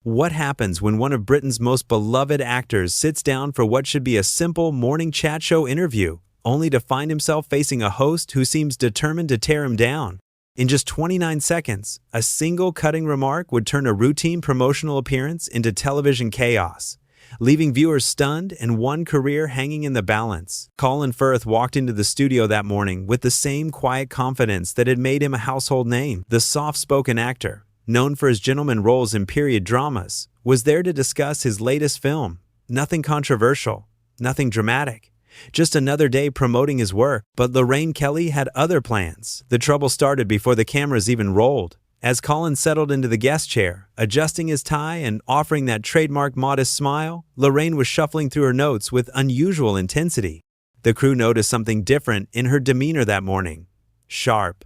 What happens when one of Britain's most beloved actors sits down for what should be a simple morning chat show interview, only to find himself facing a host who seems determined to tear him down? In just 29 seconds, a single cutting remark would turn a routine promotional appearance into television chaos, leaving viewers stunned and one career hanging in the balance. Colin Firth walked into the studio that morning with the same quiet confidence that had made him a household name. The soft-spoken actor, known for his gentleman roles in period dramas, was there to discuss his latest film. Nothing controversial, nothing dramatic, just another day promoting his work. But Lorraine Kelly had other plans. The trouble started before the cameras even rolled. As Colin settled into the guest chair, adjusting his tie and offering that trademark modest smile, Lorraine was shuffling through her notes with unusual intensity. The crew noticed something different in her demeanor that morning. Sharp,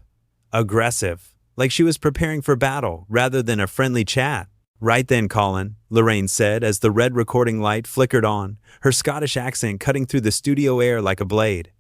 aggressive, like she was preparing for battle rather than a friendly chat. "Right then, Colin," Lorraine said as the red recording light flickered on, her Scottish accent cutting through the studio air like a blade.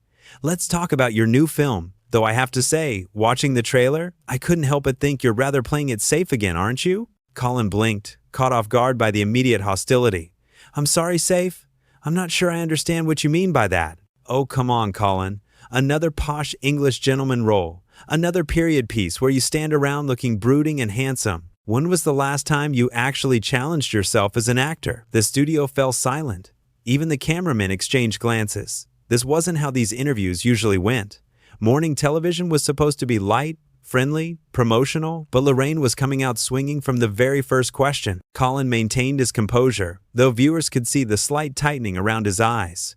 "Let's talk about your new film. Though I have to say, watching the trailer, I couldn't help but think you're rather playing it safe again, aren't you?" Colin blinked, caught off guard by the immediate hostility. "I'm sorry, safe? I'm not sure I understand what you mean by that." "Oh, come on, Colin. Another posh English gentleman role. Another period piece where you stand around looking brooding and handsome. When was the last time you actually challenged yourself as an actor?" The studio fell silent. Even the cameramen exchanged glances. This wasn't how these interviews usually went. Morning television was supposed to be light, friendly, promotional, but Lorraine was coming out swinging from the very first question. Colin maintained his composure, though viewers could see the slight tightening around his eyes.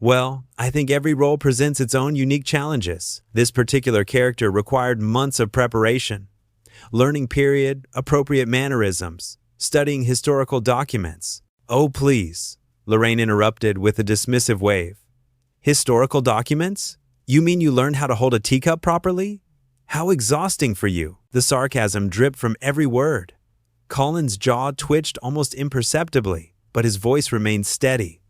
"Well, I think every role presents its own unique challenges. This particular character required months of preparation. Learning period, appropriate mannerisms, studying historical documents." "Oh, please," Lorraine interrupted with a dismissive wave. "Historical documents? You mean you learned how to hold a teacup properly? How exhausting for you." The sarcasm dripped from every word. Colin's jaw twitched almost imperceptibly, but his voice remained steady.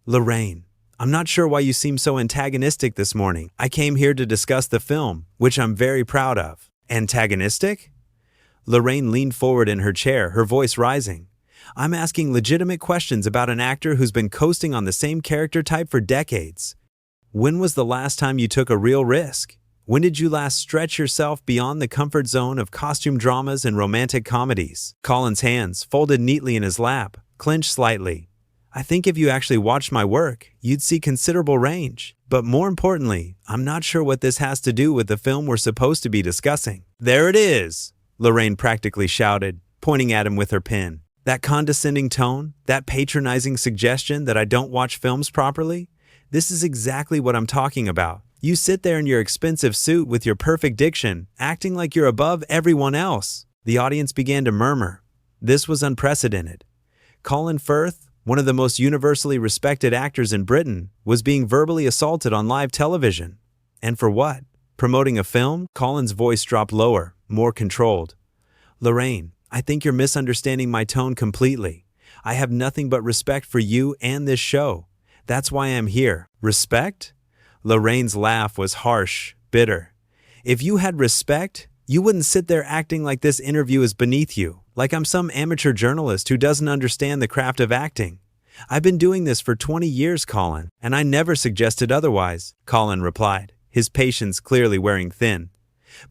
"Lorraine, I'm not sure why you seem so antagonistic this morning. I came here to discuss the film, which I'm very proud of." "Antagonistic?" Lorraine leaned forward in her chair, her voice rising. "I'm asking legitimate questions about an actor who's been coasting on the same character type for decades. When was the last time you took a real risk? When did you last stretch yourself beyond the comfort zone of costume dramas and romantic comedies?" Colin's hands, folded neatly in his lap, clenched slightly. "I think if you actually watched my work, you'd see considerable range. But more importantly, I'm not sure what this has to do with the film we're supposed to be discussing." "There it is!" Lorraine practically shouted, pointing at him with her pen. "That condescending tone, that patronizing suggestion that I don't watch films properly? This is exactly what I'm talking about. You sit there in your expensive suit with your perfect diction, acting like you're above everyone else." The audience began to murmur. This was unprecedented. Colin Firth, one of the most universally respected actors in Britain, was being verbally assaulted on live television. And for what? Promoting a film? Colin's voice dropped lower, more controlled. "Lorraine, I think you're misunderstanding my tone completely. I have nothing but respect for you and this show. That's why I'm here." "Respect?" Lorraine's laugh was harsh, bitter. "If you had respect, you wouldn't sit there acting like this interview is beneath you, like I'm some amateur journalist who doesn't understand the craft of acting. I've been doing this for 20 years, Colin, and I never suggested otherwise," Colin replied, his patience clearly wearing thin.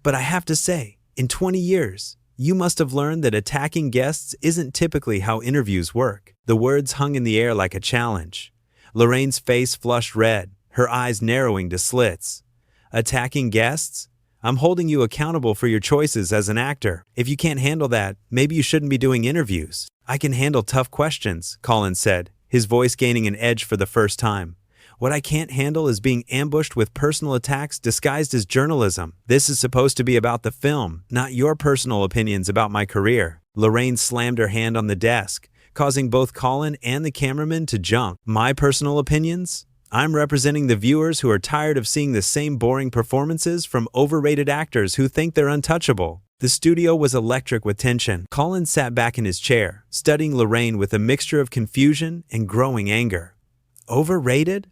"But I have to say, in 20 years, you must have learned that attacking guests isn't typically how interviews work." The words hung in the air like a challenge. Lorraine's face flushed red, her eyes narrowing to slits. "Attacking guests? I'm holding you accountable for your choices as an actor. If you can't handle that, maybe you shouldn't be doing interviews." "I can handle tough questions," Colin said, his voice gaining an edge for the first time. "What I can't handle is being ambushed with personal attacks disguised as journalism. This is supposed to be about the film, not your personal opinions about my career." Lorraine slammed her hand on the desk, causing both Colin and the cameraman to jump. "My personal opinions? I'm representing the viewers who are tired of seeing the same boring performances from overrated actors who think they're untouchable." The studio was electric with tension. Colin sat back in his chair, studying Lorraine with a mixture of confusion and growing anger. "Overrated?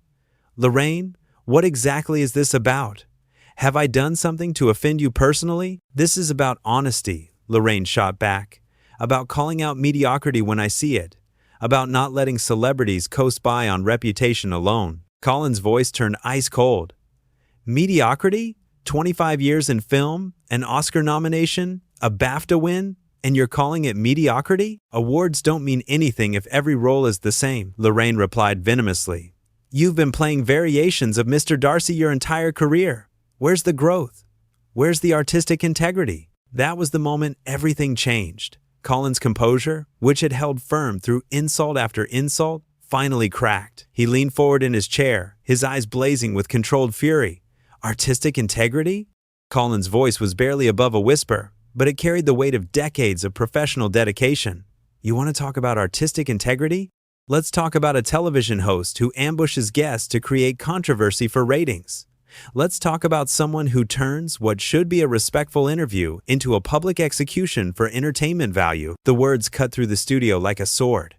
Lorraine, what exactly is this about? Have I done something to offend you personally?" "This is about honesty," Lorraine shot back. about calling out mediocrity when I see it, about not letting celebrities coast by on reputation alone. Colin's voice turned ice cold. Mediocrity? 25 years in film, an Oscar nomination, a BAFTA win, and you're calling it mediocrity? Awards don't mean anything if every role is the same, Lorraine replied venomously. You've been playing variations of Mr. Darcy your entire career. Where's the growth? Where's the artistic integrity? That was the moment everything changed. Colin's composure, which had held firm through insult after insult, finally cracked. He leaned forward in his chair, his eyes blazing with controlled fury. Artistic integrity? Colin's voice was barely above a whisper, but it carried the weight of decades of professional dedication. You want to talk about artistic integrity? Let's talk about a television host who ambushes guests to create controversy for ratings. Let's talk about someone who turns what should be a respectful interview into a public execution for entertainment value. The words cut through the studio like a sword.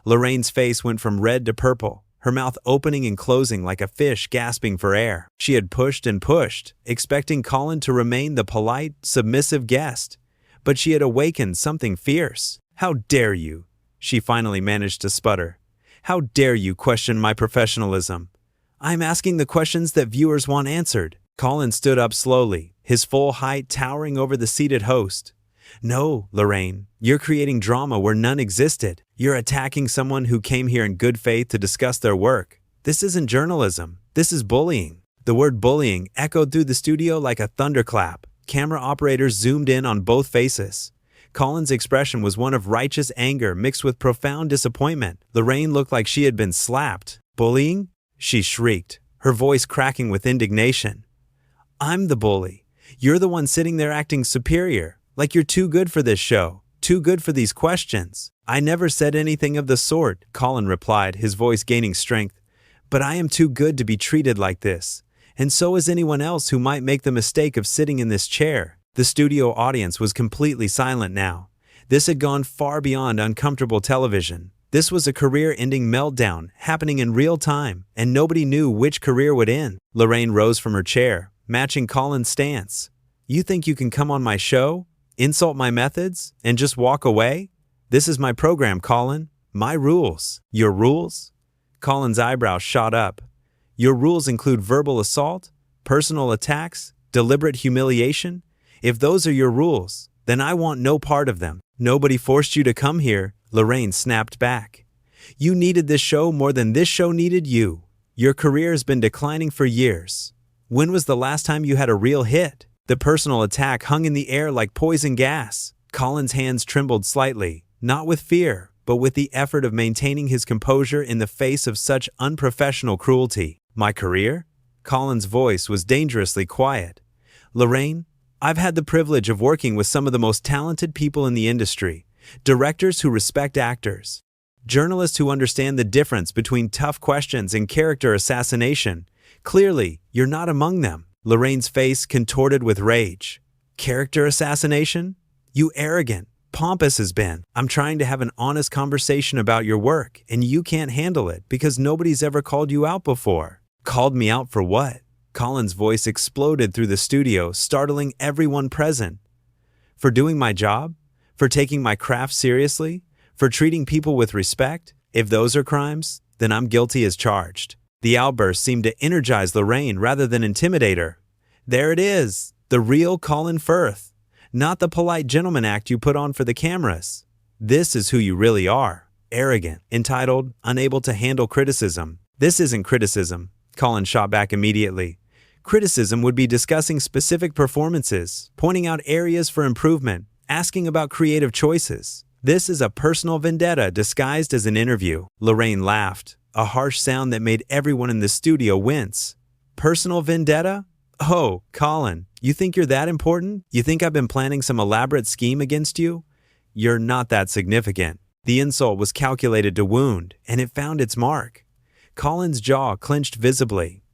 Lorraine's face went from red to purple, her mouth opening and closing like a fish gasping for air. She had pushed and pushed, expecting Colin to remain the polite, submissive guest. But she had awakened something fierce. How dare you? She finally managed to sputter. How dare you question my professionalism? I'm asking the questions that viewers want answered. Colin stood up slowly, his full height towering over the seated host. No, Lorraine, you're creating drama where none existed. You're attacking someone who came here in good faith to discuss their work. This isn't journalism. This is bullying. The word bullying echoed through the studio like a thunderclap. Camera operators zoomed in on both faces. Colin's expression was one of righteous anger mixed with profound disappointment. Lorraine looked like she had been slapped. Bullying? She shrieked, her voice cracking with indignation. I'm the bully. You're the one sitting there acting superior, like you're too good for this show, too good for these questions. I never said anything of the sort, Colin replied, his voice gaining strength. But I am too good to be treated like this, and so is anyone else who might make the mistake of sitting in this chair. The studio audience was completely silent now. This had gone far beyond uncomfortable television. This was a career-ending meltdown happening in real time, and nobody knew which career would end. Lorraine rose from her chair, matching Colin's stance. You think you can come on my show, insult my methods, and just walk away? This is my program, Colin. My rules. Your rules? Colin's eyebrows shot up. Your rules include verbal assault, personal attacks, deliberate humiliation. If those are your rules, then I want no part of them. Nobody forced you to come here, Lorraine snapped back. You needed this show more than this show needed you. Your career has been declining for years. When was the last time you had a real hit? The personal attack hung in the air like poison gas. Colin's hands trembled slightly, not with fear, but with the effort of maintaining his composure in the face of such unprofessional cruelty. My career? Colin's voice was dangerously quiet. Lorraine, I've had the privilege of working with some of the most talented people in the industry, directors who respect actors, journalists who understand the difference between tough questions and character assassination. Clearly, you're not among them. Lorraine's face contorted with rage. Character assassination? You arrogant, pompous has been. I'm trying to have an honest conversation about your work, and you can't handle it because nobody's ever called you out before. Called me out for what? Colin's voice exploded through the studio, startling everyone present. For doing my job? For taking my craft seriously? For treating people with respect? If those are crimes, then I'm guilty as charged. The outburst seemed to energize Lorraine rather than intimidate her. There it is, the real Colin Firth. Not the polite gentleman act you put on for the cameras. This is who you really are. Arrogant, entitled, unable to handle criticism. This isn't criticism, Colin shot back immediately. Criticism would be discussing specific performances, pointing out areas for improvement, asking about creative choices. This is a personal vendetta disguised as an interview. Lorraine laughed, a harsh sound that made everyone in the studio wince. Personal vendetta? Oh, Colin, you think you're that important? You think I've been planning some elaborate scheme against you? You're not that significant. The insult was calculated to wound, and it found its mark. Colin's jaw clenched visibly.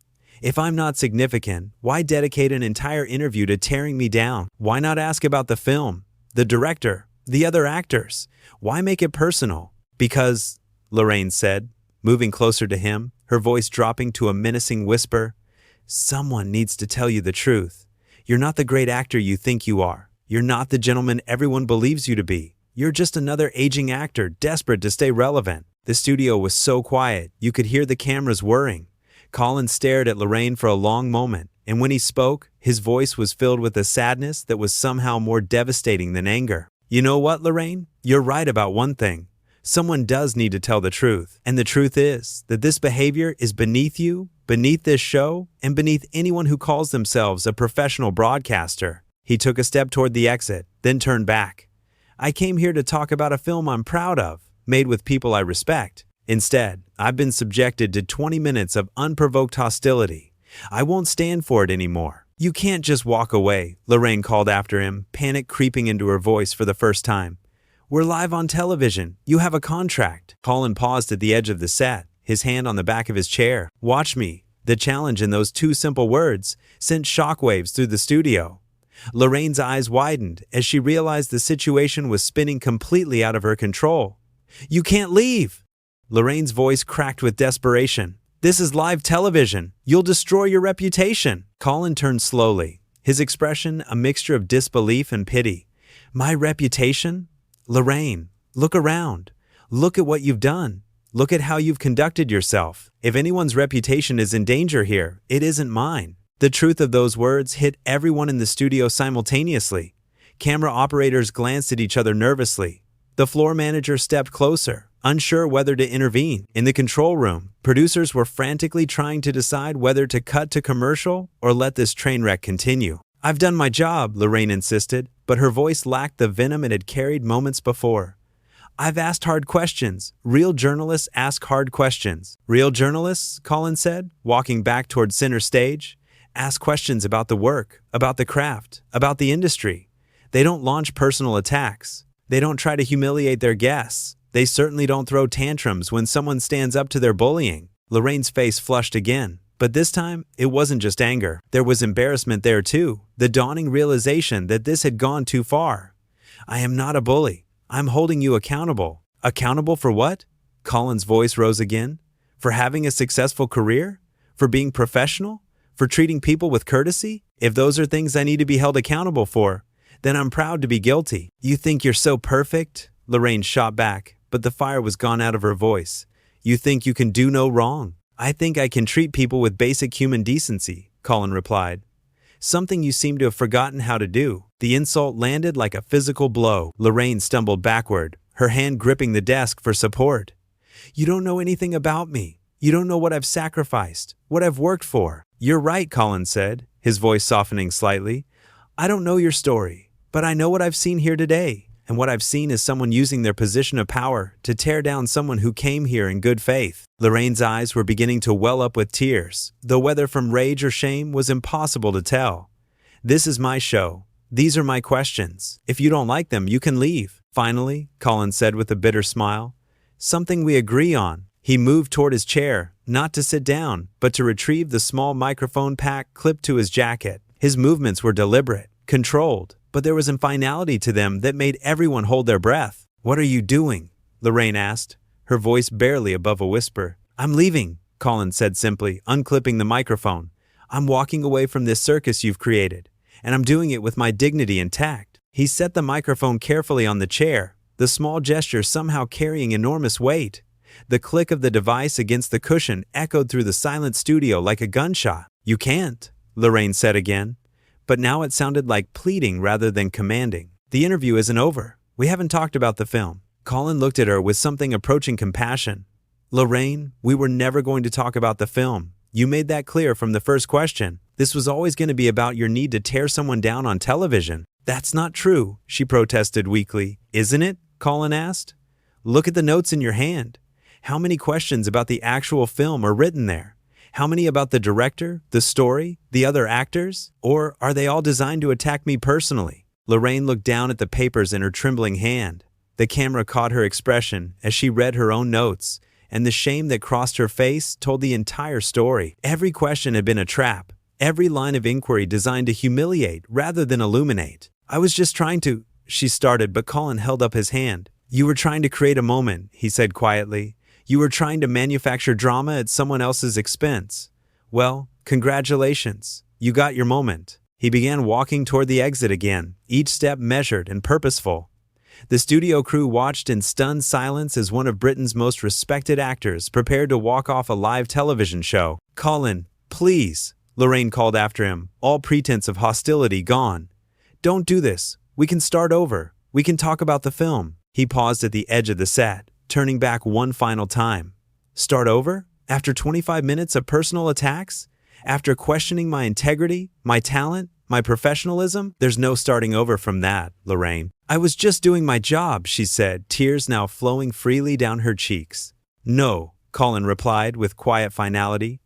If I'm not significant, why dedicate an entire interview to tearing me down? Why not ask about the film, the director, the other actors? Why make it personal? Because, Lorraine said, moving closer to him, her voice dropping to a menacing whisper, someone needs to tell you the truth. You're not the great actor you think you are. You're not the gentleman everyone believes you to be. You're just another aging actor desperate to stay relevant. The studio was so quiet, you could hear the cameras whirring. Colin stared at Lorraine for a long moment, and when he spoke, his voice was filled with a sadness that was somehow more devastating than anger. You know what, Lorraine? You're right about one thing. Someone does need to tell the truth. And the truth is that this behavior is beneath you, beneath this show, and beneath anyone who calls themselves a professional broadcaster. He took a step toward the exit, then turned back. I came here to talk about a film I'm proud of, made with people I respect. Instead, I've been subjected to 20 minutes of unprovoked hostility. I won't stand for it anymore. You can't just walk away, Lorraine called after him, panic creeping into her voice for the first time. We're live on television. You have a contract. Colin paused at the edge of the set, his hand on the back of his chair. Watch me. The challenge in those two simple words sent shockwaves through the studio. Lorraine's eyes widened as she realized the situation was spinning completely out of her control. You can't leave! Lorraine's voice cracked with desperation. This is live television. You'll destroy your reputation. Colin turned slowly, his expression a mixture of disbelief and pity. My reputation? Lorraine, look around. Look at what you've done. Look at how you've conducted yourself. If anyone's reputation is in danger here, it isn't mine. The truth of those words hit everyone in the studio simultaneously. Camera operators glanced at each other nervously. The floor manager stepped closer, unsure whether to intervene. In the control room, producers were frantically trying to decide whether to cut to commercial or let this train wreck continue. I've done my job, Lorraine insisted, but her voice lacked the venom it had carried moments before. I've asked hard questions. Real journalists ask hard questions. Real journalists, Colin said, walking back toward center stage, ask questions about the work, about the craft, about the industry. They don't launch personal attacks. They don't try to humiliate their guests. They certainly don't throw tantrums when someone stands up to their bullying. Lorraine's face flushed again. But this time, it wasn't just anger. There was embarrassment there too, the dawning realization that this had gone too far. I am not a bully. I'm holding you accountable. Accountable for what? Colin's voice rose again. For having a successful career? For being professional? For treating people with courtesy? If those are things I need to be held accountable for, then I'm proud to be guilty. You think you're so perfect? Lorraine shot back, but the fire was gone out of her voice. You think you can do no wrong? I think I can treat people with basic human decency, Colin replied. Something you seem to have forgotten how to do. The insult landed like a physical blow. Lorraine stumbled backward, her hand gripping the desk for support. You don't know anything about me. You don't know what I've sacrificed, what I've worked for. You're right, Colin said, his voice softening slightly. I don't know your story, but I know what I've seen here today. And what I've seen is someone using their position of power to tear down someone who came here in good faith. Lorraine's eyes were beginning to well up with tears, though whether from rage or shame was impossible to tell. This is my show. These are my questions. If you don't like them, you can leave. Finally, Colin said with a bitter smile. Something we agree on. He moved toward his chair, not to sit down, but to retrieve the small microphone pack clipped to his jacket. His movements were deliberate, controlled, but there was a finality to them that made everyone hold their breath. What are you doing? Lorraine asked, her voice barely above a whisper. I'm leaving, Colin said simply, unclipping the microphone. I'm walking away from this circus you've created, and I'm doing it with my dignity intact. He set the microphone carefully on the chair, the small gesture somehow carrying enormous weight. The click of the device against the cushion echoed through the silent studio like a gunshot. You can't, Lorraine said again. But now it sounded like pleading rather than commanding. The interview isn't over. We haven't talked about the film. Colin looked at her with something approaching compassion. Lorraine, we were never going to talk about the film. You made that clear from the first question. This was always going to be about your need to tear someone down on television. That's not true, she protested weakly. Isn't it? Colin asked. Look at the notes in your hand. How many questions about the actual film are written there? How many about the director, the story, the other actors? Or are they all designed to attack me personally? Lorraine looked down at the papers in her trembling hand. The camera caught her expression as she read her own notes, and the shame that crossed her face told the entire story. Every question had been a trap, every line of inquiry designed to humiliate rather than illuminate. I was just trying to, she started, but Colin held up his hand. You were trying to create a moment, he said quietly. You were trying to manufacture drama at someone else's expense. Well, congratulations. You got your moment. He began walking toward the exit again, each step measured and purposeful. The studio crew watched in stunned silence as one of Britain's most respected actors prepared to walk off a live television show. "Colin, please," Lorraine called after him, all pretense of hostility gone. "Don't do this. We can start over. We can talk about the film." He paused at the edge of the set, turning back one final time. "Start over? After 25 minutes of personal attacks? After questioning my integrity, my talent, my professionalism? There's no starting over from that, Lorraine. I was just doing my job," she said, tears now flowing freely down her cheeks. "No," Colin replied with quiet finality.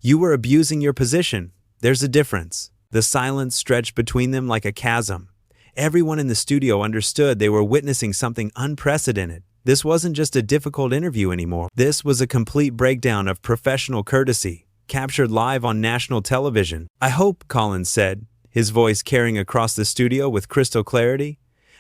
"You were abusing your position. There's a difference." The silence stretched between them like a chasm. Everyone in the studio understood they were witnessing something unprecedented. This wasn't just a difficult interview anymore. This was a complete breakdown of professional courtesy, captured live on national television. "I hope," Colin said, his voice carrying across the studio with crystal clarity,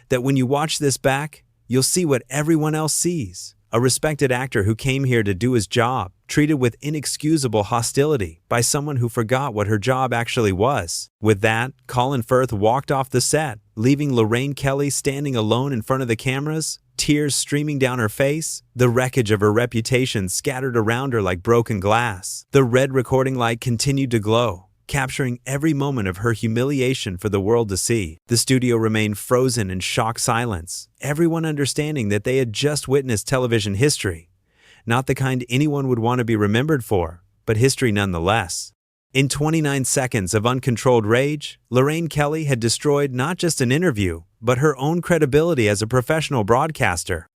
"that when you watch this back, you'll see what everyone else sees. A respected actor who came here to do his job, treated with inexcusable hostility by someone who forgot what her job actually was." With that, Colin Firth walked off the set, leaving Lorraine Kelly standing alone in front of the cameras, tears streaming down her face, the wreckage of her reputation scattered around her like broken glass. The red recording light continued to glow, capturing every moment of her humiliation for the world to see. The studio remained frozen in shocked silence, everyone understanding that they had just witnessed television history. Not the kind anyone would want to be remembered for, but history nonetheless. In 29 seconds of uncontrolled rage, Lorraine Kelly had destroyed not just an interview, but her own credibility as a professional broadcaster.